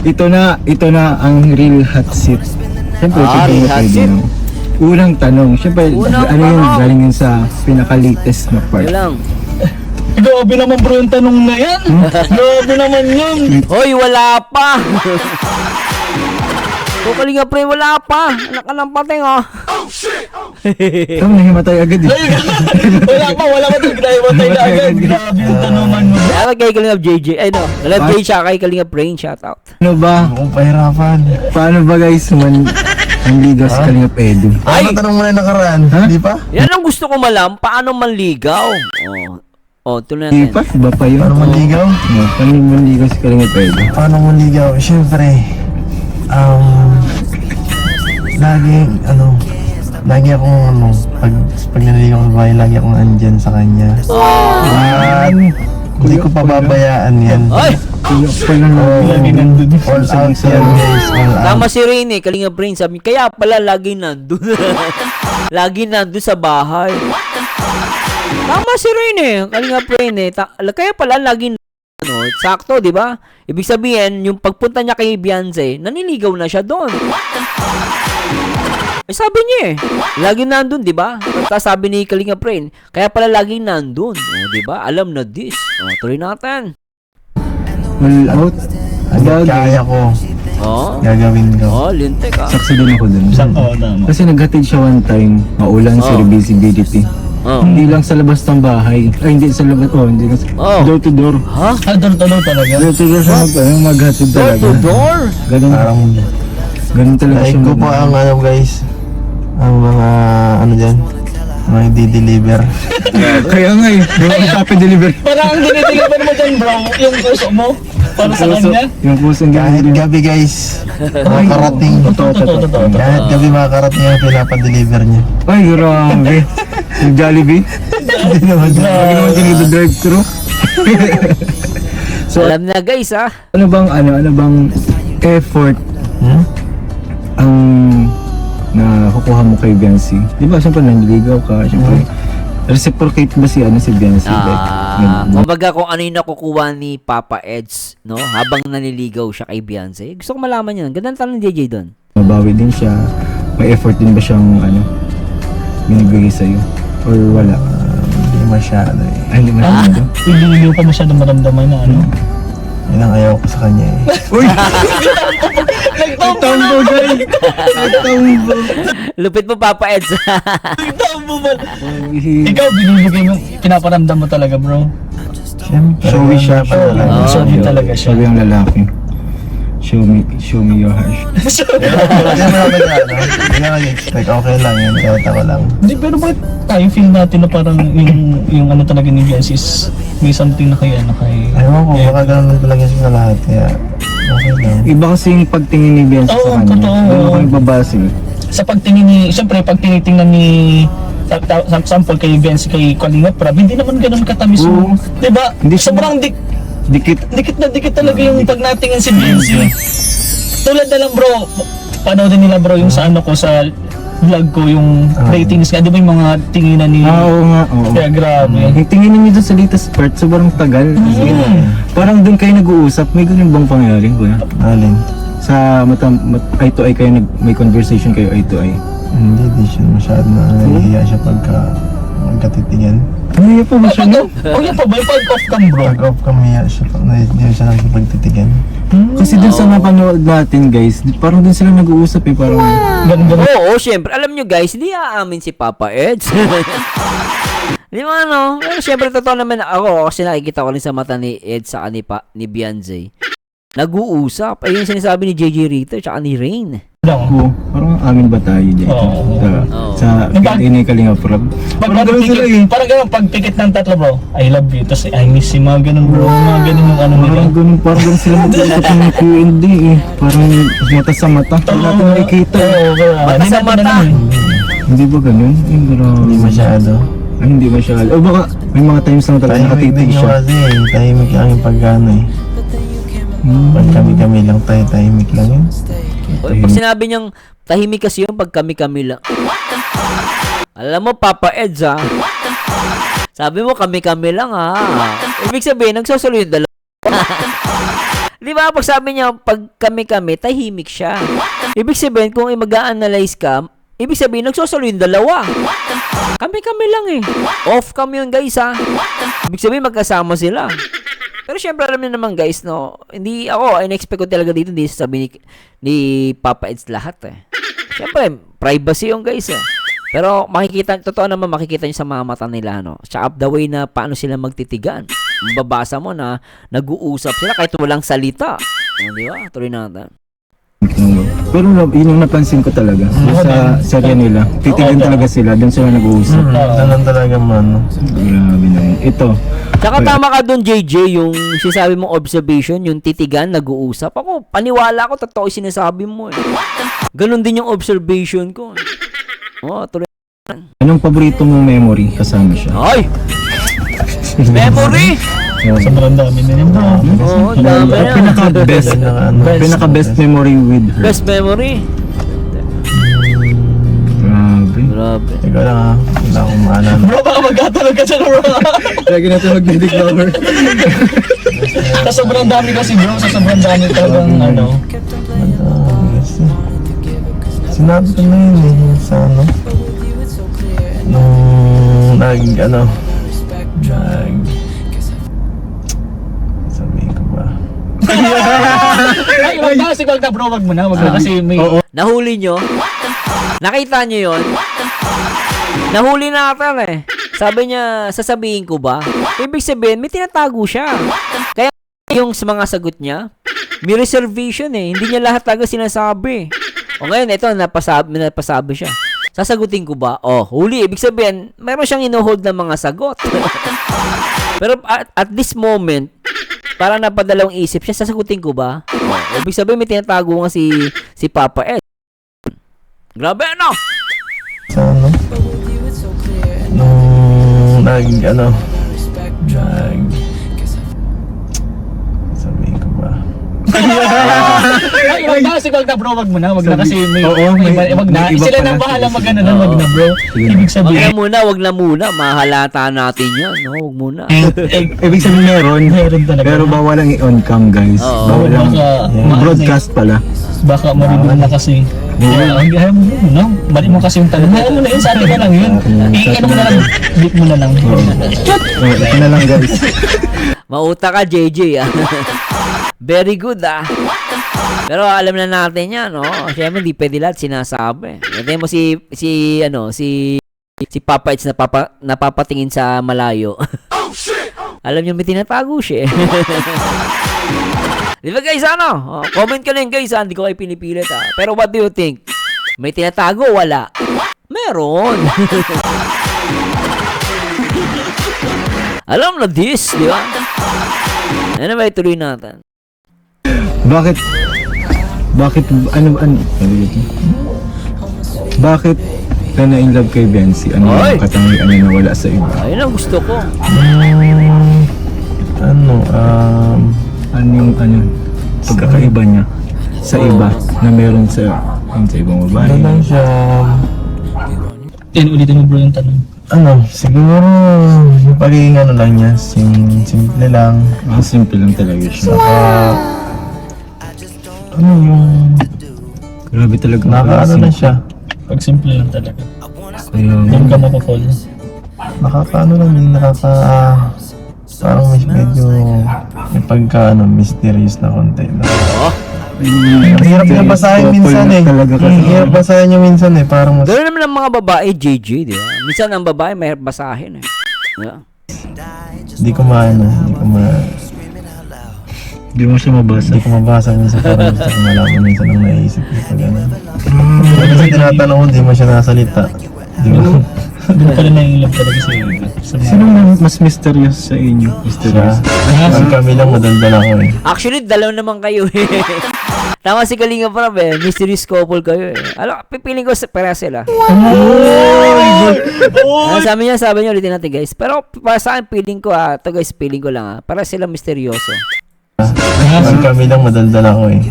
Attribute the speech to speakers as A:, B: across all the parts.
A: ito na ang real hot seat. Siyempre,
B: real hot seat.
A: Unang tanong, siyempre, ano yun, galing yun sa pinaka-latest na part.
B: Yun lang.
C: Grabe naman bro yung tanong na yan. Grabe naman yun.
B: Hoy, wala pa. Kalinga pre, wala pa. Anak ka ng pating, oh.
A: Ikaw, nahimatay agad eh.
C: Wala pa tayo na agad. Grabe yung tanungan mo.
B: Kaya kay Kalinga JJ, ay no, Kalinga JJ siya, kay Kalinga Brain, shoutout.
A: Ano ba?
D: Kung pahirapan.
A: Paano ba guys, manligaw si Kalingap Edu?
B: Ay!
D: Ano tanong mo na yung nakaraan?
A: Ha?
D: Di pa?
B: Yan ang gusto ko malam, paano manligaw? Tuloy
A: Di
B: natin.
A: pa? Iba pa yun?
D: Paano manligaw?
A: Paano manligaw si Kalingap Edu?
D: Paano manligaw? Siyempre, lagi akong pag naliligaw ko sa bahay, lagi akong andyan sa kanya. At hindi ko pababayaan yan.
B: Ay!
C: Lagi nandun.
D: All out yan guys, all out.
B: Tama si Rain Kalinga Brain, sabi, kaya pala lagi nandun. Lagi nandun sa bahay. Tama si Rain Kalinga Brain kaya pala lagi sakto, di ba? Ibig sabihin, yung pagpunta niya kay Beyonce, naniligaw na siya doon. Sabi niya lagi nandun, di ba? Tapos sabi ni Kalinga Brain, kaya pala lagi nandun. Di ba? Alam na this. Tuloy natin.
A: All out?
D: Hanggat kaya ko, gagawin ko.
B: Lintek
A: Saksi din ako dun.
C: Tama.
A: Kasi naghatid siya one time, maulan sa visibility. Hindi lang sa labas ng bahay. Ay, hindi sa labas. Hindi lang sa... Door to door.
B: Ha?
C: Door talaga.
A: Door to door siya maghatid
B: Door
A: talaga.
B: to door?
A: Ganun talaga
D: Like
A: siya.
D: ko po ang guys, ang mga dyan, mga di-deliver.
A: Kaya nga yung Shopee delivery.
C: Parang ang dinideliver mo dyan bro, yung puso mo. Para sa kanya.
A: Yung pusong
D: Kahit
A: delivery.
D: gabi guys, makakarating.
C: Totoo.
D: Kahit gabi makakarating ang pinapa-deliver niya.
A: Ay, grabe. Yung Jollibee.
D: Hindi naman dyan.
A: Lagi naman din drive-thru. So,
B: Alam na guys
A: ano bang effort ang nakukuha mo kay Beyonce? Di ba, siyempre nanliligaw ka, siyempre reciprocate ba si Beyonce?
B: Kumbaga kung ano yung nakukuha ni Papa Eds, no? Habang naniligaw siya kay Beyonce. Gusto ko malaman yun. Gandang tanong ni JJ doon.
A: Mabawi din siya. May effort din ba siyang binibigay sa'yo? Or wala?
D: Hindi masyado eh.
A: Ay, hindi masyado.
C: Hindi pa masyadong maramdaman na
D: Yun ang ayaw ko sa kanya eh.
A: Uy! Nagtambo guys! Nagtambo!
B: Lupit mo Papa Eds.
C: Ikaw, binibigay mo, pinaparamdam mo talaga bro.
D: Siyempre.
A: Showy siya.
C: Showy talaga siya.
A: Showy ang lalaki. Show me your heart.
D: Hindi mo naman hindi naman expect. Okay lang yun. Tawa lang.
C: Hindi, pero bakit tayo feel natin na parang yung ano talaga ni Beyonce is may something na kay
D: Ayaw ko, baka ganun lang talaga siya sa lahat. Kaya, okay lang.
A: Iba kasi yung pagtingin ni Beyonce
C: Oo,
A: sa kanya.
C: totoo.
A: Doon ako nagbabase.
C: sa pagtingin ni, siyempre pag tinitingnan ni sa sample kay Beyonce kay Kalinga Prab, hindi naman ganun katamis mo. Diba?
A: Hindi siya
C: Sobrang
A: dikit.
C: dikit na dikit talaga yung pag natingin si Beyonce. Tulad na lang bro, panoodin nila bro yung sa ano ko sa vlog ko yung ratings nga, di ba yung mga tinginan ni
A: Oo nga, oo.
C: kaya grabe.
A: Yung tingin niyo doon sa latest part, sobrang tagal. Parang doon kayo nag-uusap, may ganun bang pangyayari, kuya?
D: Alin?
A: Sa eye to eye kayo, may conversation kayo eye to eye.
D: Hindi, di siya masyado na nahihiya siya magkatitigan.
A: Ano po ba siya, no?
C: Oh yan pa ba yung pag-off cam bro?
D: Pag off kami, hindi siya nakikipagtitigan.
A: Kasi doon sa napanood natin, guys, parang doon sila nag-uusap eh, parang...
C: Ganun.
B: Oo, syempre. Alam nyo guys, hindi aamin si Papa Eds. Di ba ano? Pero syempre totoo naman ako kasi nakikita ko rin sa mata ni Ed sa ni Beyonce. Nag-uusap. Ayun yung sinasabi ni JJ Ritter tsaka ni Rain.
A: Oo, parang amin ba tayo dito? Sa kanina yung Kalinga Prab. Parang ganun sila eh.
C: Parang ganun, pag pikit ng tatlo bro, I love you, tapos I miss you, mga ganun bro, mga ganun yung ano nila.
A: Parang ganun sila mag-uusap ng Q&A eh. Parang mata sa mata. Hindi natin nakikita eh.
B: Mata sa mata.
A: Hindi ba ganun?
D: Hindi masyado.
A: Ay, hindi masyado. O baka may mga times lang talaga
D: Tahimik
A: nakatitig
D: din
A: siya.
D: kasi eh. Tahimik lang yung pagkano eh. Pag kami-kami lang tayo, tahimik lang yun.
B: Pag sinabi niyang tahimik kasi yung pag kami-kami lang. Alam mo, Papa Eds Sabi mo kami-kami lang Ibig sabihin, nagsosolo yung dalawa. Di ba, pag sabi niya, pag kami-kami, tahimik siya. Ibig sabihin, kung mag-a-analyze ka, ibig sabihin, nagsosolo yung dalawa. Kami-kami lang eh. Off cam yun, guys, ha. Ibig sabihin, magkasama sila. Pero syempre, alam niyo naman, guys, no, hindi ako, in-expect ko talaga dito, hindi sabi ni Papa Eds lahat, eh. Syempre, privacy yung guys, eh. Pero makikita, totoo naman makikita niyo sa mga mata nila, no? Tsaka up the way na paano sila magtitigan. Babasa mo na nag-uusap sila kahit walang salita. Di ba? Tuloy natin.
A: Pero yun yung napansin ko talaga sa serye nila. Titigan talaga sila, doon sila nag-uusap.
D: Ganun talaga man.
A: Grabe naman. Ito.
B: Tsaka tama ka doon, JJ, yung sinasabi mong observation, yung titigan, nag-uusap. Ako, paniwala ko, totoo yung sinasabi mo, eh. Ganon din yung observation ko. Oh, tuloy.
A: Anong paborito mong memory kasama siya?
B: Ay! Memory!
C: Sobrang dami na yun, bro.
B: Oo, dami na.
A: Pinaka-best memory with her.
B: Best memory.
A: Grabe.
B: Grabe.
D: Ikaw lang ha. Wala akong maalala.
C: Bro, baka magkatulog ka dyan, bro.
A: Lagi natin mag-dick lover.
C: Sa sobrang dami kasi, bro. Sa sobrang dami talagang, ano.
D: Sinabi ko na yun eh, sa ano. Nung sabihin ko ba?
C: Ay, wag na kasi, wag na, bro. Wag mo na, wag na. Kasi may...
B: Nahuli nyo? Nakita nyo yon? Nahuli natin eh. Sabi niya, sasabihin ko ba? Ibig sabihin, may tinatago siya. Kaya yung sa mga sagot niya, may reservation eh. Hindi niya lahat talaga sinasabi. O ngayon, ito, napasabi siya. Sasagutin ko ba? Oh, huli. Ibig sabihin, meron siyang ino-hold na mga sagot. Pero at this moment, parang napadalawang isip siya, sasagutin ko ba? Oh, ibig sabihin, may tinatago nga si Papa Ed. Grabe, ano?
D: Sa ano? Nung sabihin ko ba?
C: Ay, wag na kasi, wag na, bro. Wag mo na, wag na. Kasi may...
A: may
C: wag na.
A: iba
C: Sila
A: pala.
C: na bahala mag-ano na, wag na, bro. Ibig sabihin...
B: Wag na muna. Mahalata natin yan. No, wag muna.
A: Ibig sabihin
C: Meron talaga.
A: pero bawal lang i-on cam, guys.
B: Oo.
A: Bawal lang.
C: Baka-
A: Broadcast pala.
C: Baka marinig na kasi. Ayaw mo, no? Mali mo kasi yung tanong. Ayaw mo na yun, sa atin na lang yun. Ano mo na lang, beat mo na lang.
A: Ito na lang, guys.
B: Mauta ka, JJ, ah. Very good, ah. Pero alam na natin yan, no? Siyempre, hindi pwede lahat sinasabi. Ito mo si Papa It's napapatingin sa malayo. Alam niyo, may tinatago siya, eh. Di ba, guys, ano? Oh, comment ka lang, guys, ah. Hindi ko kayo pinipilit, ah. Pero what do you think? May tinatago? Wala. Meron. Alam na this, di ba? Ano ba ituloy natin?
A: Bakit bakit ka na in love kay Bensi? Ano
B: Oy!
A: yung katangian niya na wala sa iba?
B: Ayun ang gusto ko.
A: Ano yung pagkakaiba niya sa iba na meron sa ibang babae?
D: Ano lang siya,
C: Ulitin mo, bro, yung tanong.
D: siguro yung pagiging ano lang niya, simple lang.
A: Ang simple lang talaga siya.
D: Saka, yung
A: Grabe talaga.
D: nakakaano na siya.
C: Pag simple lang talaga.
A: Ayun.
C: Doon ka mapapol.
D: Nakakaano lang din, parang medyo may pagka mysterious na konti. Ang hirap niya basahin minsan eh.
A: Talaga kasi.
D: Ang hirap basahin niya minsan eh. Parang mas...
B: Ganoon naman ang mga babae, JJ, di ba? Minsan ang babae may basahin, eh. Yeah.
D: Hindi ko
A: Hindi mo siya mabasa.
D: Hindi ko mabasa minsan, parang gusto ko malaman minsan ang naisip ko pag gano'n. Kasi tinatanong ko, hindi mo siya nasalita. Hindi ko...
C: Doon pala naiilang talaga sa mga...
A: Sino mas mysterious sa inyo? Mysterious.
D: Ang kami lang madaldal ako eh.
B: Actually, dalaw naman kayo, eh. Tama si Kalinga Prab, eh. Mysterious couple kayo, eh. Alam, pipiling ko pera sila. Sabi niya, ulitin natin, guys. Pero para sa akin, feeling ko, ito guys, feeling ko lang, para sila misteryoso.
D: Ang kami lang madaldal ako eh.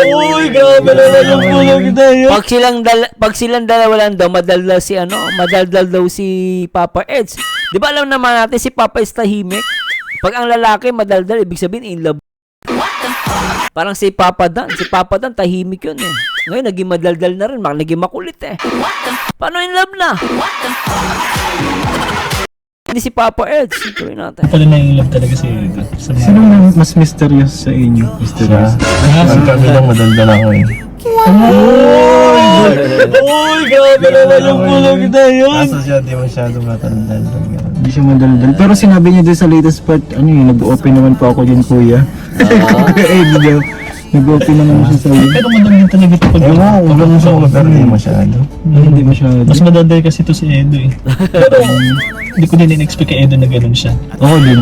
C: Uy, grabe naman yung pulang tayo.
B: Pag silang dalawa lang daw, madaldal daw si Papa Eds. Di ba alam naman natin si Papa Eds tahimik? Pag ang lalaki madaldal, ibig sabihin in love. Parang si Papa Dan tahimik yun eh. Ngayon naging madaldal na rin, naging makulit eh. Paano in love na? Hindi si Papa Eds. Tuloy natin.
C: Pala na yung love talaga si Edo. Sa mga...
A: Sino mas mysterious sa inyo? Mysterious.
D: Parang kami lang madaldal ako eh.
C: Uy, grabe naman yung kulog na yun.
D: Kaso siya di masyadong matandal.
A: Hindi siya madaldal. Pero sinabi niya din sa latest part, ano yun, nag-open naman pa ako dyan, kuya. Eh, di daw. Nag-open naman siya sa iyo.
C: Pero madaldal talaga ito pag
D: Ewan ko, huwag lang siya pero di masyado.
A: Hindi masyado.
C: mas madaldal kasi ito si Edo eh. Pero hindi ko din in-expect kay Edo na ganun siya.
A: Oo din.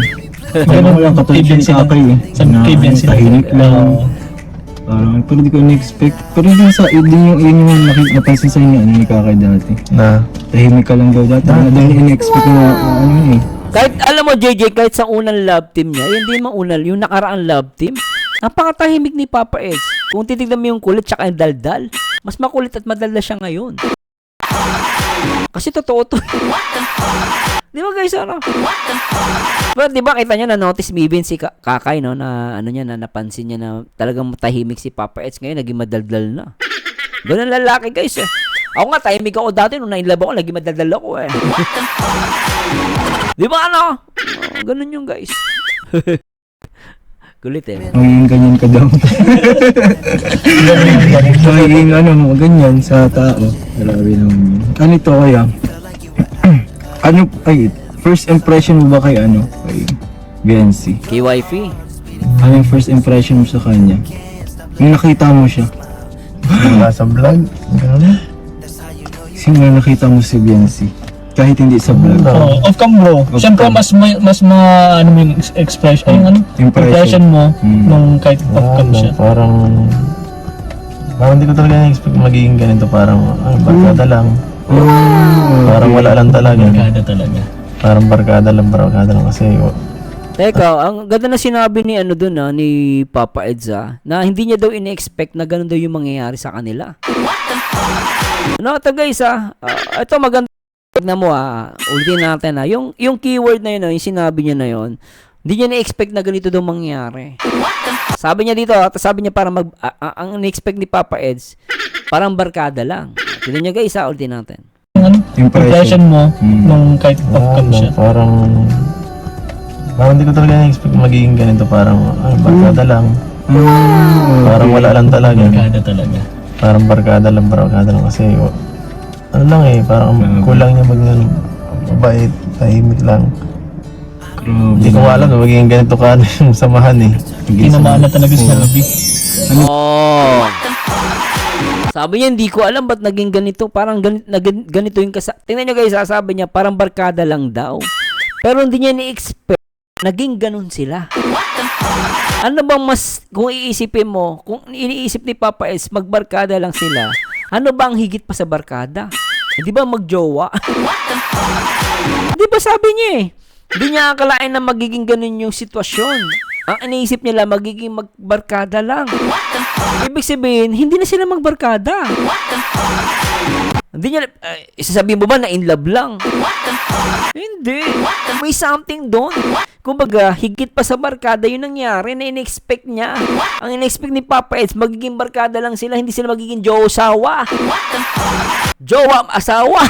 A: Ganun lang katulad siya sa Akay eh.
C: Sa kay Bensi na
A: tahimik lang. Parang, pero di ko in-expect. Pero yun yung napansin sa inyo, ano ni Kakay dati.
D: Na,
A: Tahimik ka lang daw dati. Ano daw yung in-expect na, ano eh.
B: Kahit, alam mo, JJ, kahit sa unang love team niya, yun din maunal, yung nakaraang love team, napakatahimik ni Papa Eds. Kung titignan mo yung kulit tsaka yung daldal, mas makulit at madaldal siya ngayon. Kasi totoo to. Di ba guys, ano? Pero di ba kita nyo na notice mo even si Kakay, no, na ano niya, na napansin niya na talagang tahimik si Papa Eds ngayon, naging madaldal na. Ganun ang lalaki guys eh. Ako nga, tahimik ako dati, nung na-inlove ako, naging madaldal ako eh. Di ba ano? Oh, ganun yung guys. Kulit eh.
A: Magiging ganyan ka daw. Magiging ano mo, ganyan sa tao. Grabe naman yun. Ano ito kaya? Ano, ay, first impression mo ba kay ano? Kay Bensi?
B: Kay wifey.
A: Ano yung first impression mo sa kanya? Nung nakita mo siya,
D: wala sa vlog. Gano'n.
A: sino na nakita mo si Bensi? Kahit hindi sa vlog.
C: Oh, off cam bro.
A: Off
C: Siyempre
A: cam.
C: mas ano mo yung expression, yung ano? Impression mo nung kahit off cam siya.
D: Parang hindi ko talaga na-expect magiging ganito. Parang, barkada lang. Parang wala lang talaga.
C: Barkada talaga.
D: Parang barkada lang kasi
B: Teka, ang ganda na sinabi ni ano dun ni Papa Edza, na hindi niya daw ine-expect na ganun daw yung mangyayari sa kanila. Ano ito guys ito maganda. Tignan mo ulitin natin yung keyword na yun yung sinabi niya na yun, hindi niya na-expect na ganito daw mangyayari. Sabi niya dito, sabi niya parang ang na-expect ni Papa Eds, parang barkada lang. Tignan niyo guys ulitin natin.
C: Yung ano?
A: Impression.
C: Impression mo nung kahit off cam siya.
D: parang hindi ko talaga na-expect magiging ganito. Parang, barkada lang. Parang wala lang talaga.
C: Barkada talaga.
D: Parang barkada lang kasi ano lang eh, parang kulang niya mabait, tahimik lang. Hindi ko alam na magiging ganito ka yung samahan eh.
C: Tinamaan na talaga si Abby.
B: Oh. Sabi niya, hindi ko alam ba't naging ganito. Parang ganito yung tingnan nyo guys, sabi niya, parang barkada lang daw. Pero hindi niya ni-expect, naging ganun sila. Ano bang mas, kung iisipin mo, kung iniisip ni Papa S, magbarkada lang sila, ano bang higit pa sa barkada? Di ba magjowa? Di ba sabi niya eh, hindi niya akalain na magiging ganun yung sitwasyon. Ang iniisip niya lang, magiging magbarkada lang. Ibig sabihin, hindi na sila magbarkada. Hindi niya, isasabihin mo ba na in love lang? Hindi. May something doon. Kumbaga, higit pa sa barkada yung nangyari na in-expect niya. Ang in-expect ni Papa Eds, magiging barkada lang sila, hindi sila magiging jowa-sawa. Jowa-asawa.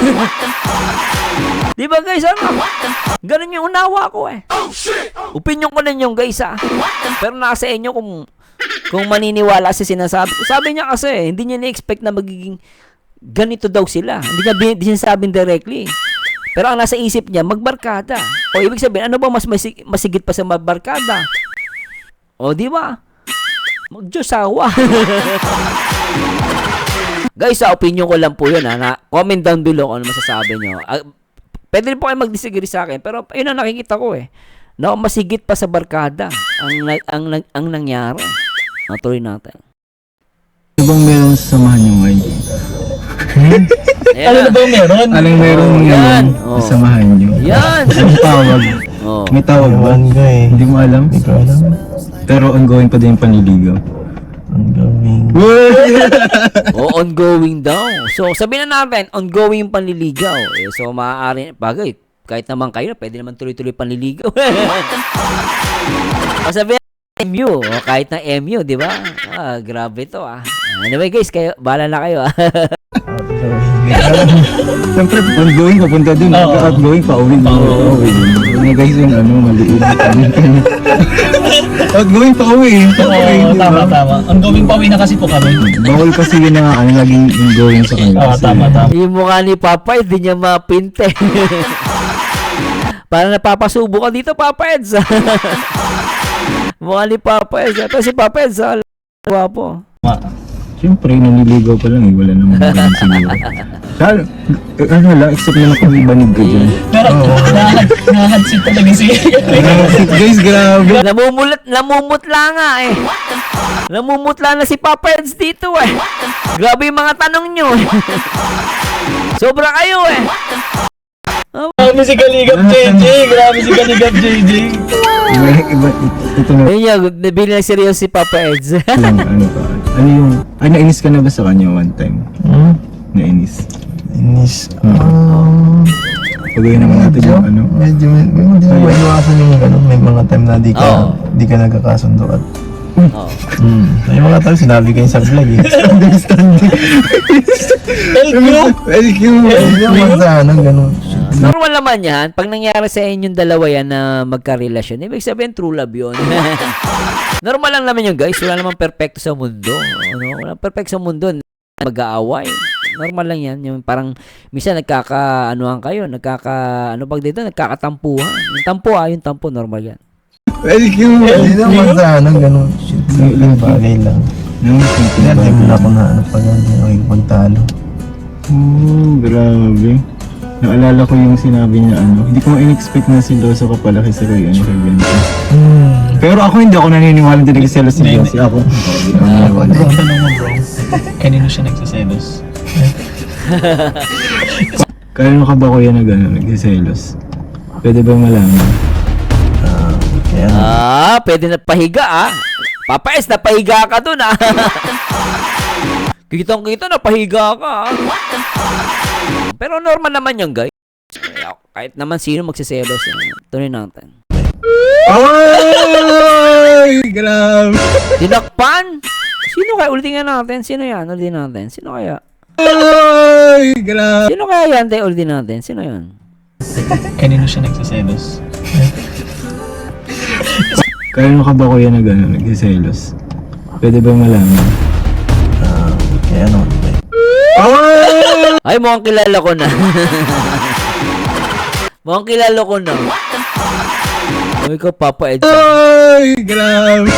B: Di ba guys, ano? Ganun yung unawa ko eh. Opinion ko na yung guys Pero nasa inyo kung maniniwala sa sinasabi ko. Sabi niya kasi, hindi niya na-expect na magiging ganito daw sila. Hindi niya sinasabing directly. Pero ang nasa isip niya, magbarkada. O ibig sabihin, ano ba mas masigit pa sa magbarkada? O di ba? Magjosawa. Guys, sa opinion ko lang po yun na comment down below kung ano masasabi nyo. Pwede rin po kayo mag-disagree sa akin, pero yun ang nakikita ko eh. Na masigit pa sa barkada ang nangyari. Natuloy natin.
A: Ano bang meron sa samahan niyo ngayon?
C: Ano na ba meron?
A: Anong meron
B: yan.
A: ngayon
B: Oh.
A: sa samahan niyo?
B: Yan!
A: Anong tawag?
B: Oh.
A: May tawag ba?
D: Ewan ko eh.
A: Hindi mo alam?
D: Hindi ko alam.
A: Pero ongoing pa din yung panliligaw.
D: Ang gawing...
B: O ongoing daw. So sabihin na natin, ongoing yung panliligaw. So maaari, bagay, kahit naman kayo, pwede naman tuloy-tuloy panliligaw. Masabi MU, o kahit na MU, di ba? Grabe to Anyway guys, kayo, bahala na kayo
A: Siyempre, ongoing, papunta dun. Outgoing, pauwi. Ano guys, yung maliit. Outgoing, pauwi.
C: Oo, tama. Ongoing pa na kasi po kami.
A: Bawal kasi yun na naging ongoing sa kanila.
C: Oo, tama.
B: Yung mukha ni Papa, hindi niya mapinte. Parang napapasubo ka dito, Papa Eds. Mukha ni Papa Eds. Ito si Papa Eds, guwapo.
A: Siyempre, naniligaw pa lang wala namang ganun siguro. Ano lang, except na kung ibanig ka dyan.
C: Pero, nahadsit talaga si
A: Guys, grabe.
B: Namumutla nga Namumutla na si Papa Eds dito Grabe yung mga tanong nyo Sobra kayo
C: Grabe si Kaligap JJ.
A: Ito na
B: Ayun yan, nabili na seryoso si Papa Eds
A: lang, ano pa. Ano yung, nainis ka na ba sa kanya one time? Nainis.
D: Inis.
A: Pagawin naman natin yung
D: Medyo, hindi mo maiwasan yung may mga time na di ka nagkakasundo at may mga time sinabi kayo sa vlog Understanding. LQ. Hindi naman sa ganun.
B: Normal naman yan. Pag nangyari sa inyong dalawa yan na magka-relasyon, ibig sabihin true love yun. Normal lang naman yun guys. Wala namang perfecto sa mundo. Wala perfecto sa mundo. Mag-aaway. Normal lang yan. Yung parang, minsan nagkaka-anuhan kayo. Nagkakatampuhan. Yung tampo, normal yan.
A: LQ.
D: Hindi naman sa ganun. Simpleng bagay lang. Hindi mo na ako na pag pagtalo.
A: Grabe. Naalala ko yung sinabi niya hindi ko in-expect na si Loso kapalaki sa kay Benji. Pero ako hindi ako naniniwala din nagsiselos si Benji. Ako.
C: Ang tanong mo bro, kanino siya nagsiselos?
A: Kanino ka ba kuya na gano'n nagsiselos? Pwede ba malaman?
B: Pwede na pahiga Papa S, napahiga ka dun Kitang-kita napahiga ka Pero normal naman yan guys. Kahit naman sino magsiselos tuloy natin.
A: Ay! Grabe!
B: Tinakpan? Sino kaya? Ulitin nga natin. Sino yan? Ulitin natin. Sino kaya?
A: Ay! Grabe!
B: Sino kaya yan? Ulitin natin. Sino yan?
C: Kanino siya nagsiselos?
A: Kanino ka ba kuya na gano'n nagsiselos? Pwede ba malaman?
D: Kaya ano?
B: Ay, mukhang kilala ko na. Mukhang kilala ko na. Ay, ikaw, Papa Eds.
A: Ay! Grabe!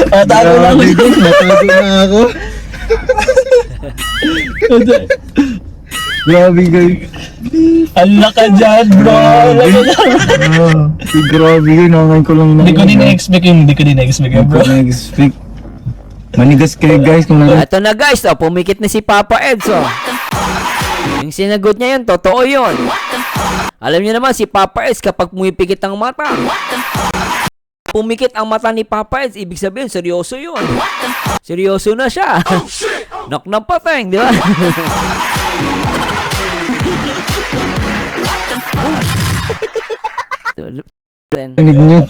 C: Tago lang
A: Grabe, guys, natago na ako. Grabe guys.
C: Ala ka dyan bro.
A: Grabe yun, nangan ko lang
C: Hindi ko din na-expect yung bro.
A: na-expect. Manigas kayo guys kung
B: Ito na guys, pumikit na si Papa Eds. Yung sinagot niya yun, totoo yun. Alam niyo naman, si Papa Eds kapag pumipikit ang mata, pumikit ang mata ni Papa Eds, ibig sabihin, seryoso yun. Seryoso na siya. Knock na pateng, di ba?
A: Tanig nyo.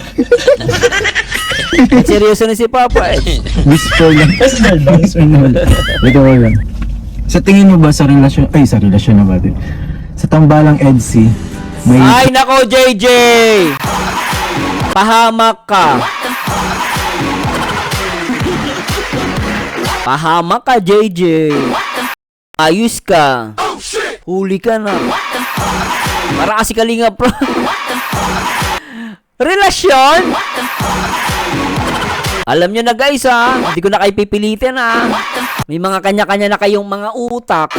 B: Seryoso na si Papa Eds.
A: Whisper lang. Whisper na lang. Ito ko lang. Sa tingin mo ba sa relasyon, sa relasyon na ba din? Sa tambalang EDC, may...
B: Ay, nako, JJ! Pahamak ka. Pahamak ka, JJ. Ayos ka. Huli ka na. Para kasi Kalinga Pro. Relasyon? Alam nyo na guys hindi ko na kayo pipilitin May mga kanya-kanya na kayong mga utak.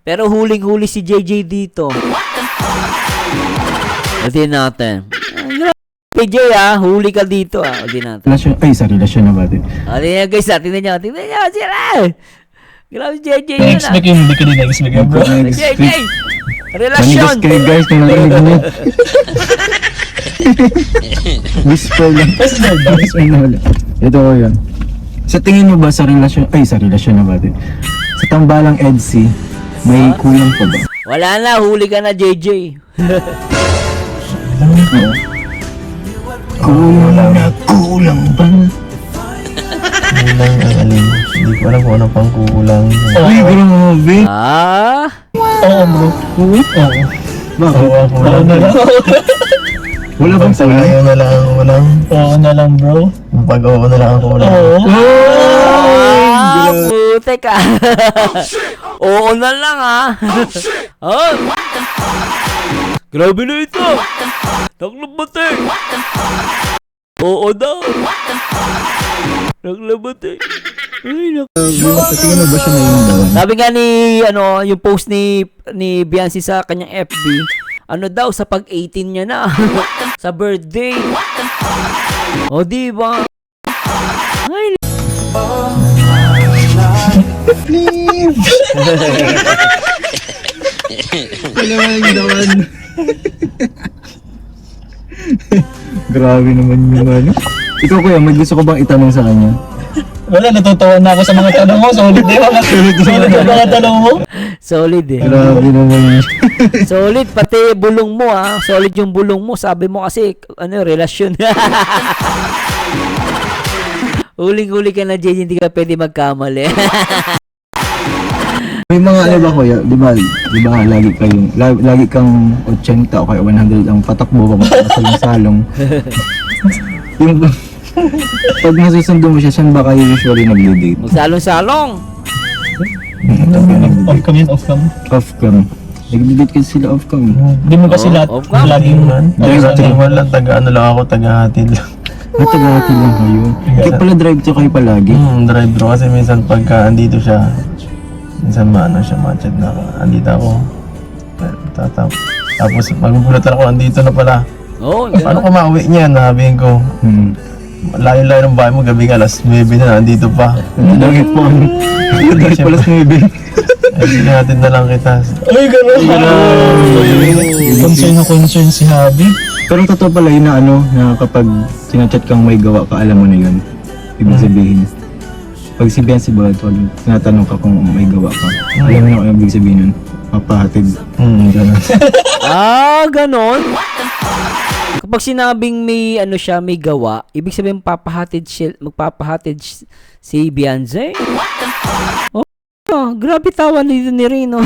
B: Pero huling-huli si JJ dito. Ulitin natin. PJ huli ka dito Ulitin natin.
A: Relasyon, sa relasyon na ba din?
B: Ulitin nyo guys tingnan nyo sila. Grabe JJ yun
C: Na-expect yung hindi ko din na-expect yung bro.
B: JJ!
A: Manigas
B: Relasyon!
A: kayo guys kung narinig nyo. Whisper lang. Whisper na lang. Ito ko yan. Sa tingin mo ba sa relasyon, sa relasyon na ba din? Sa tambalang EDC, may kulang pa ba?
B: Wala na, huli ka na, JJ.
A: Kulang ba?
D: Kulang ang alin. Hindi ko alam kung ano pang kulang.
A: Uy, grabe.
B: Ah?
C: Oo bro. Oo.
A: Bakit?
C: Oo na lang.
A: Wala bang
D: Pag
A: tanga?
D: ayaw na lang ang kulang.
C: Oo na lang bro.
D: Pag oo na lang ang kulang.
C: Oo.
B: Ah, putek ah. Oo na lang ah. Ah. Grabe na ito. Naglabate. Oo daw. Naglabate. Ay,
A: Tingin mo ba siya na yung dawan?
B: sabi nga ni, yung post ni Beyonce sa kanyang FB, ano daw, sa pag-18 niya na. Sa birthday. O, diba? Ay,
A: Wala nga yung dawan. Grabe naman yung ano. Ikaw kuya, may gusto ko bang itanong sa kanya?
C: Wala, natutuwa na ako sa mga tanong mo. Solid na yun. Solid yung mga tanong mo.
B: solid eh.
A: Grabe naman yun.
B: Solid, pati bulong mo ah. Solid yung bulong mo. Sabi mo kasi, relasyon. Huling-huli ka na, JJ, hindi ka pwede magkamali.
A: May mga ano ba kuya, di ba nga lagi kang 80 o kaya 100 ang patakbo ka masalong-salong. Yung pag nasusundo mo siya, saan ba kayo usually nagde-date?
B: Magsalong-salong.
C: Off cam yun, off cam.
A: Off-cam. Nagde-date kasi sila off-cam.
C: Hindi mo kasi lahat
B: off cam.
C: laging
D: Wala, taga ano lang ako, taga-hatid lang.
A: Matagati lang kayo. Kaya pala drive to kayo palagi.
D: Drive bro kasi minsan pagka andito siya, minsan maano siya, ma-chat na ako. Andito ako. Tapos magugulat ako, andito na pala.
B: Oo,
D: Paano ko mauwi niyan? Sabihin ko,
A: Hmm.
D: layo-layo ng bahay mo, gabi alas 9 na, andito pa.
A: Langit po. Drive pala sa maybe.
D: Ay, sinatin na lang kita.
C: ay, gano'n. Concern si Habi.
A: Pero totoo pala yun na na kapag sinachat kang may gawa ka, alam mo na yun. Ibig sabihin. Pag si Beyonce ba, pag tinatanong ka kung may gawa ka, alam mo na kung ibig sabihin nun. Mapahatid.
D: Ganun.
B: Ah, ganon. Kapag sinabing may may gawa, ibig sabihin magpapahatid si Beyonce. Oh, grabe tawa nito ni Rino.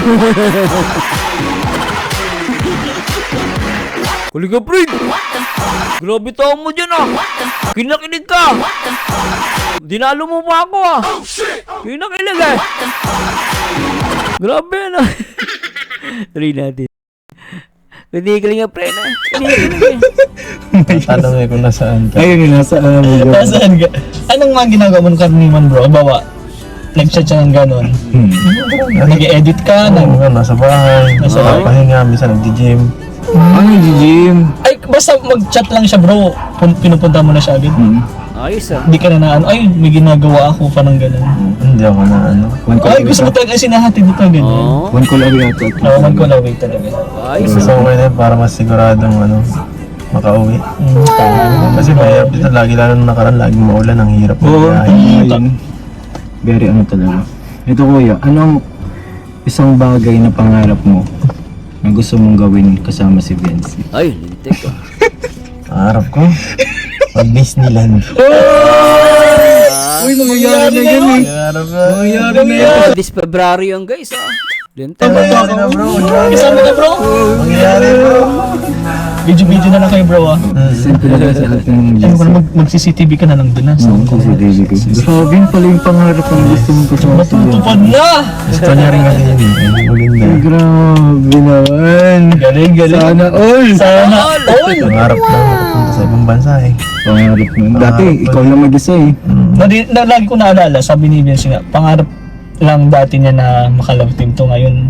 B: Kuliga, Fred! Grabe tawa mo dyan ah! Kinakinig ka! Dinalo mo pa ako ah! Kinakinig eh! Grabe na! Tuloy natin. Pinigiling nga, pre na. Pinigiling eh.
D: Tanong eh kung nasaan ka.
A: Ayun yun, nasa
C: Nasaan ka? Anong mga ginagawa mo ng karaniwan bro? Bawa, nag-chat siya ng gano'n. Nag-edit ka,
D: Nasa bahay,
C: Nasa bahay?
D: pahinga, minsan nag-gym.
A: Ano yung gym?
C: Ay, basta mag-chat lang siya bro. Pinupunta mo na siya agad.
B: Ayos ah.
C: Hindi ka na ay, may ginagawa ako pa ng gano'n.
D: Hindi ako na
A: One call
C: Ay,
A: away
C: gusto
A: ka?
C: mo talaga sinahatid dito ganyan.
B: Oo.
A: One call away ata.
C: Oo, mag-call talaga.
B: Ayos
D: Gusto
B: ah.
D: ko na yun para mas siguradong makauwi.
C: Tama.
D: Kasi mahirap dito, lagi lalo nung nakaraan, lagi maulan, ang hirap ng
A: Oo,
D: biyahe.
A: ayun. Very talaga. Ito kuya, anong isang bagay na pangarap mo na gusto mong gawin kasama si Beyonce?
B: Ay, lintik ah.
D: Pangarap ko, mag-Disneyland.
A: Uy, mangyayari na yan eh.
D: Pangarap ko.
A: Mangyayari na yan.
B: This February yung guys ah. Lintik.
D: Mangyayari na bro.
C: Kasama ka bro?
D: Mangyayari bro.
C: Video na lang kayo bro ah.
A: Send ko na lang sa ating
C: Ano ka na mag-CCTV ka na lang dun ah.
A: Oo, kasi David ko. Grabe yun pala yung pangarap na gusto mong kasama si Beyonce.
C: Matutupad na!
D: Gusto niya rin kasi yun eh. Maganda.
A: Grabe naman.
C: Galing.
A: Sana all.
C: Sana all!
D: Pangarap lang makapunta sa ibang bansa eh.
A: Pangarap mo. Dati, ikaw lang mag-isa eh.
C: Lagi ko naalala, sabi ni Vince nga, pangarap lang dati niya na makalove team to ngayon.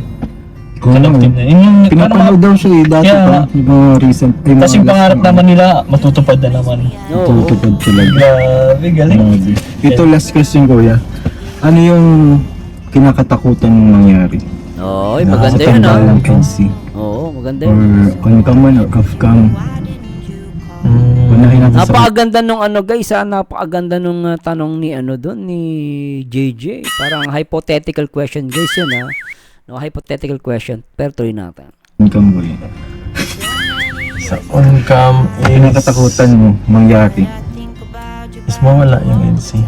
A: Kung
C: Kalove team na. Yun yung,
A: pinapanood daw siya eh, dati
C: Kaya
A: pa.
C: nga.
A: Yung mga recent. yung
C: kasi yung
A: mga
C: pangarap
A: last
C: naman nila, matutupad na naman.
B: Oo.
A: Tutupad talaga.
C: Grabe, galing.
A: Grabe. Ito last question kuya. Ano yung kinakatakutan mong mangyari?
B: Oo, maganda
A: Sa
B: yun ah.
A: tambalang NC.
B: Oo, maganda
A: Or
B: yun.
A: on ka man or off cam. Unahin natin sa...
B: Napakaganda nung guys napakaganda nung tanong ni doon ni JJ. Parang hypothetical question guys yun No, hypothetical question, pero tuloy natin.
A: Income boy.
D: Sa on-cam is...
A: Kinakatakutan mo mangyari.
D: is mawala yung EDC.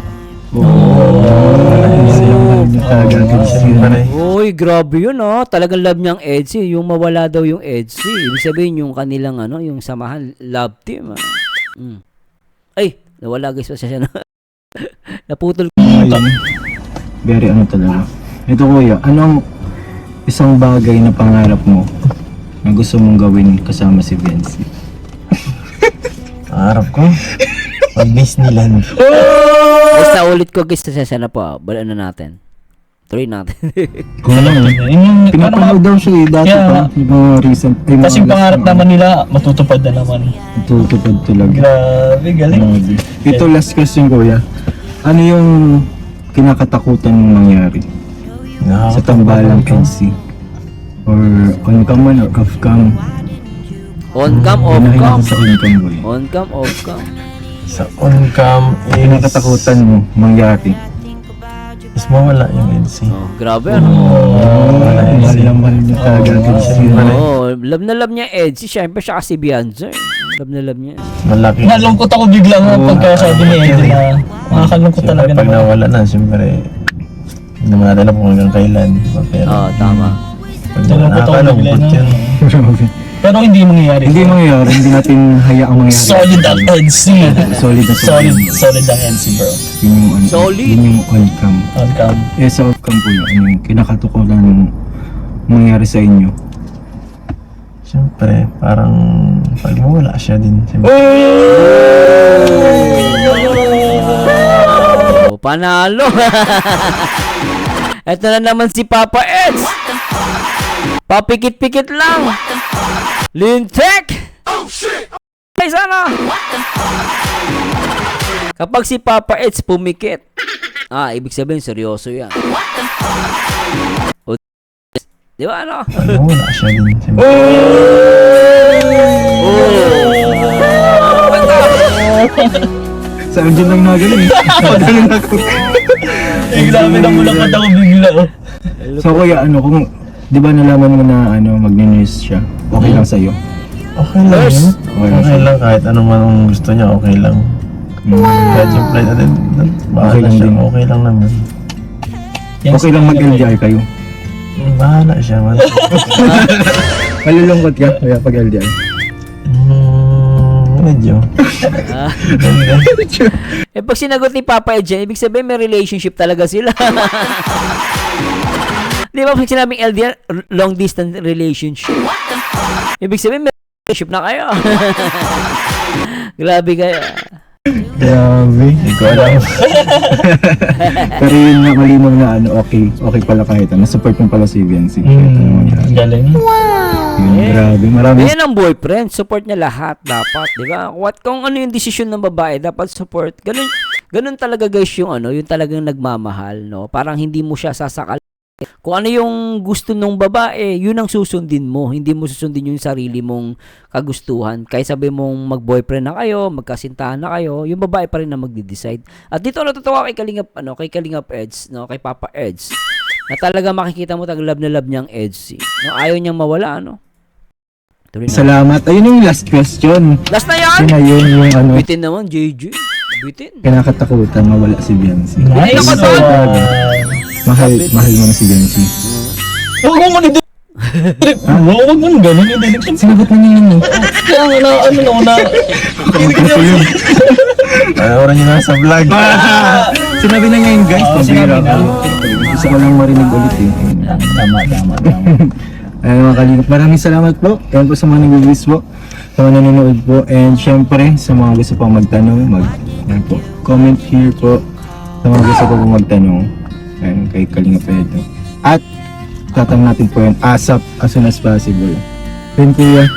B: Uy, grabe yun Talagang love niyang EDC. Yung mawala daw yung EDC. Ibig sabihin yung kanilang yung samahan, love team. Ay, nawala guys. Pasensya na. Naputol ko.
A: Ayun. Very talaga. Ito kuya, anong isang bagay na pangarap mo na gusto mong gawin kasama si Benzi?
D: Pangarap ko, pag Disneyland.
B: Basta ulit ko guys. Pasensya na po. Balaan na natin. Tuloy natin.
A: Kung ano, pinapanood daw siya dati pa. Yung mga recent.
C: Kasi yung pangarap naman nila, matutupad na naman.
A: Tutupad talaga.
C: Grabe, galing.
A: Grabe. Ito last question kuya. Ano yung kinakatakutan mong mangyari sa tambalang NC? Or on-cam man or off-cam?
B: On-cam,
A: Unahin
B: off-cam.
A: ako sa on-cam boy.
B: On-cam, off-cam.
D: Sa on-cam is...
A: Kinakatakutan mo mangyari.
D: is mawala yung EDC.
B: Oh, grabe
A: Mahal na mahal niya talaga.
B: love na love niya Edgy. Siyempre siya kasi Beyonce. Love na love niya.
D: Malaki.
C: Nalungkot ako bigla pagkasabi ni Eddie na makakalungkot
D: Siyempre,
C: talaga
D: pag
C: naman.
D: nawala na, siyempre, hindi naman natin alam kung hanggang kailan. Pero,
B: Tama.
D: pag
C: Nalungkot ako
D: nakakalungkot
C: bigla,
D: yun.
C: Pero hindi mangyayari.
A: Hindi mangyayari. Hindi natin hayaang mangyari.
C: Solid ang NC.
A: Solid na solid.
C: Solid ang NC, bro.
A: Yun yung on-
B: Solid.
A: Yun yung on-cam.
C: On-cam.
A: Sa off-cam po yun. Ano yung kinakatukulan mangyari sa inyo?
D: Siyempre, parang pag mawala siya din. Siyempre,
B: Oh, panalo. Ito na naman si Papa Eds. Papikit-pikit lang. Lintek. Ay, sana. Kapag si Papa Eds pumikit, ibig sabihin seryoso yan. O, di ba ano?
D: pag mawala siya din. Siyempre,
A: Saan dyan lang nagaling? Pagaling ako.
C: Grabe na mulapad ako bigla.
A: So kuya, kung di ba nalaman mo na magne-nurse siya, okay lang sa'yo?
D: okay lang yun.
A: Okay lang
D: Okay lang, kahit ano man ang gusto niya, okay lang. Kahit siyempre natin,
A: Okay
D: bahala
A: lang
D: siya,
A: din.
D: okay lang naman.
A: Okay lang mag-LDR kayo?
D: Bahala siya man.
A: Malulungkot ka kuya pag LDR?
D: Medyo.
B: Pag sinagot ni Papa Eds yan, ibig sabihin may relationship talaga sila. Di ba pag sinabing LDR, long distance relationship. Ibig sabihin may relationship na kayo. Grabe kayo.
D: Grabe. Hindi ko alam.
A: Pero yun nga malinaw na okay pala kahit support mo pala si Viancy.
C: Galing.
A: Grabe, marami.
B: Yan ang boyfriend, support niya lahat dapat, di ba? Kung ano yung desisyon ng babae, dapat support. Ganun talaga guys yung yung talagang nagmamahal, no? Parang hindi mo siya sasakal. Kung ano yung gusto ng babae, yun ang susundin mo. Hindi mo susundin yung sarili mong kagustuhan. Kaya sabi mong mag-boyfriend na kayo, magkasintahan na kayo, yung babae pa rin na magde-decide. At dito natutuwa kay Kalingap Eds, no, kay Papa Eds. Na talaga makikita mo love na love niyang Eds. No, ayaw niyang mawala, no. Tuloy na.
A: Salamat. Ayun yung last question.
B: Last na yan.
A: Yun na yun yung
B: Bitin naman, JJ. Bitin.
A: kinakatakutan mawala si Viancy.
C: Nice one.
A: Mahal mo na si Viancy.
C: Huwag mo nito. Huwag mo ganun yung dinig.
A: Sinagot na niya yun.
C: Kaya nga na,
D: Panoorin niyo na sa vlog.
A: Sinabi na niya yun guys.
C: sinabi
A: Pabira
C: na.
A: ko. Gusto ko lang marinig ulit eh.
C: Tama.
A: Ayun mga kalingap, maraming salamat po. Yan po sa mga nag-wish po, sa mga nanonood po, and syempre sa mga gusto pang magtanong, yan po, comment here po sa mga gusto po pang magtanong. Ayun, kay Kalingap Edo. At tatanong natin po yun ASAP as soon as possible. Then kuya,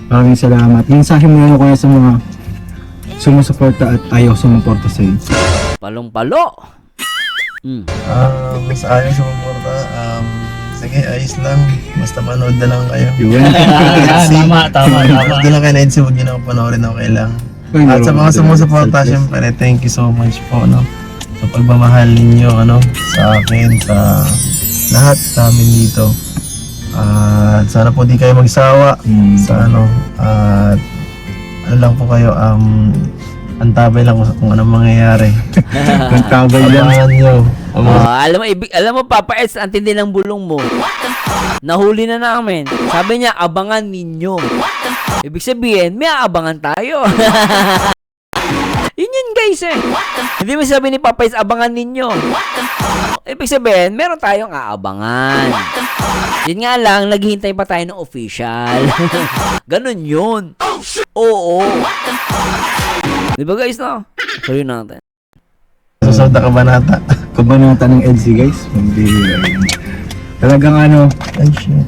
A: maraming salamat. Mensahe mo yan kuya sa mga sumusuporta at ayaw sumuporta sa iyo.
B: Palong-palo.
D: Mas ayos sa maporta. Sige, ayos lang. Basta manood na lang kayo.
A: Yun.
C: Tama.
D: Manood na lang kayo na Edsi, huwag niyo na ako panoorin, okay lang. At sa mga sumusuporta, syempre, thank you so much po, no? Sa pagmamahal ninyo, sa akin, sa lahat namin dito. At sana po di kayo magsawa sa ano. At ano lang po kayo, antabay lang kung anong mangyayari.
A: Nagtabay lang.
D: Abangan nyo. Ang mga
B: Alam mo Papa Eds, ang tindi ng bulong mo. Nahuli na namin. Sabi niya, abangan ninyo. Ibig sabihin, may aabangan tayo. Yun guys eh. Hindi mo sabi ni Papa Eds, abangan ninyo. Ibig sabihin, meron tayong aabangan. Yun nga lang, naghihintay pa tayo ng official. Ganon yun. Oo. Di ba guys, no? Sorry natin.
D: susunod na kabanata.
A: Kabanata ng EDSI guys. Mambihira yun. Talagang ano,
D: Ay, shit.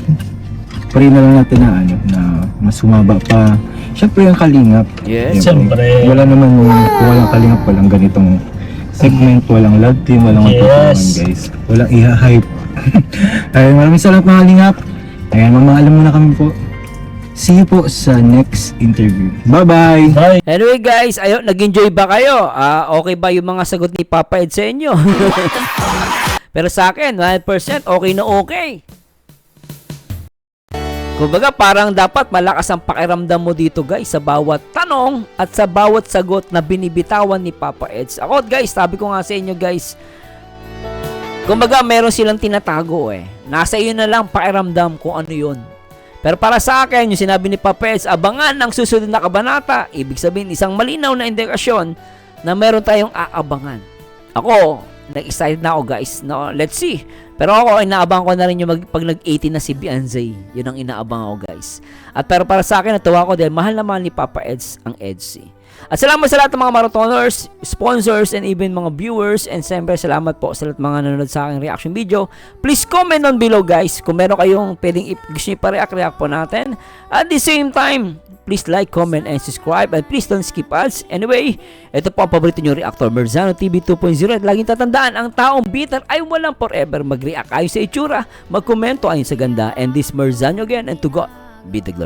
A: pray na lang natin na ano, na mas sumaba pa. Siyempre yung kalingap.
B: Yes.
C: Siyempre.
A: Wala naman yung, kung walang kalingap, walang ganitong segment, walang love team, walang
C: Yes.
A: matutunan guys. Walang iha-hype. Ayun, maraming salamat mga kalingap. Ayan, mamaalam muna kami po. See you po sa next interview. Bye-bye!
C: Bye.
B: Anyway guys, nag-enjoy ba kayo? Okay ba yung mga sagot ni Papa Ed sa inyo? Pero sa akin, 100% okay na okay. Kumbaga parang dapat malakas ang pakiramdam mo dito guys sa bawat tanong at sa bawat sagot na binibitawan ni Papa Eds. Ako guys, sabi ko nga sa inyo guys, kumbaga meron silang tinatago eh. Nasa iyo na lang pakiramdam kung ano yun. Pero para sa akin, yung sinabi ni Papa Eds, abangan ang susunod na kabanata. Ibig sabihin, isang malinaw na indikasyon na meron tayong aabangan. Ako, nag-excited na ako guys. No, let's see. Pero ako, inaabangan ko na rin yung pag nag-18 na si Beyonce. Yun ang inaabangan ko guys. At pero para sa akin, natuwa ko dahil mahal na mahal ni Papa Eds ang EDSI. At salamat sa lahat ng mga marathoners, sponsors, and even mga viewers. And siyempre, salamat po sa lahat ng mga nanonood sa aking reaction video. Please comment down below guys kung meron kayong pwedeng gusto nyo pa-react po natin. At the same time, please like, comment, and subscribe. And please don't skip ads. Anyway, ito po ang paborito nyo reactor, Merzano TV 2.0. At laging tatandaan, ang taong bitter ay walang forever. Mag-react ayon sa itsura, magkomento ayon sa ganda. And this Merzano again, and to God be the glory.